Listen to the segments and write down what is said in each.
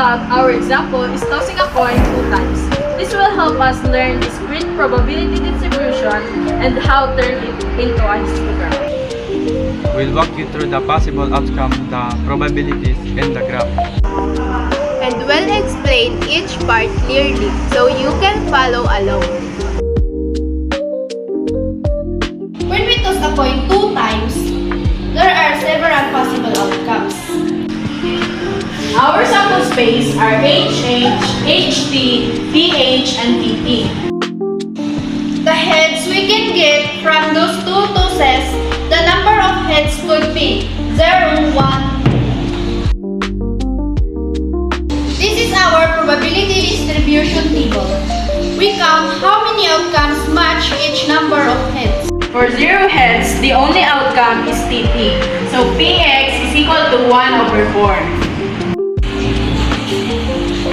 about our example is tossing a coin 2 times. This will help us learn discrete probability distribution and how to turn it into a histogram. We'll walk you through the possible outcome, the probabilities, and the graph. And we'll explain each part clearly so you can follow along. When we toss a coin 2 times, there are several possible outcomes. Our sample space are HH, HT, PH, and PP. The heads we can get from those 2 tosses, the number of heads could be 0, 1. This is our probability distribution table. We count how many outcomes match each number of heads. For 0 heads, the only outcome is TP. So PX is equal to 1/4.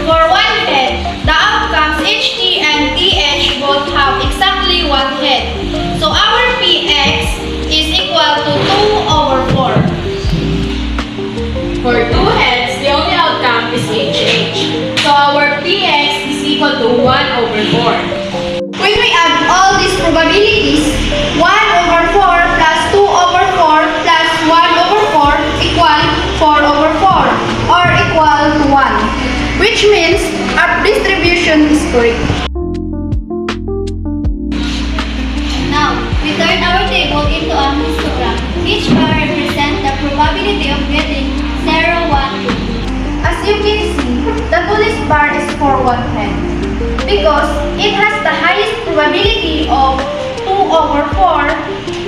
For 1 head, the outcomes HT and PH both have exactly 1 head. So our PX is equal to 2/4. For 2 heads, the only outcome is HH. So our PX is equal to 1/4. When we add all these probabilities, 1/4 plus 2/4 plus 1/4 equal 4/4 or equal to 1, which means our distribution is correct. Now, we turn our table into a histogram. Each bar represents the probability of getting 0, 1, 2. As you can see, the tallest bar is for 1 head because it has the highest probability of 2/4.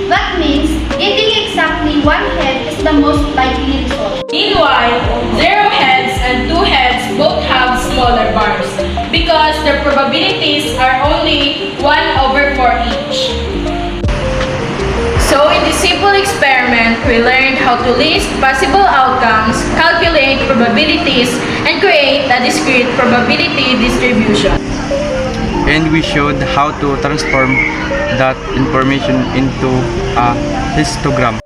That means getting exactly 1 head is the most likely result. Meanwhile, 0 heads and 2 heads both have smaller bars because their probabilities are only 1/4 each. So in this simple experiment, we learned how to list possible outcomes, calculate probabilities, and create a discrete probability distribution. And we showed how to transform that information into a histogram.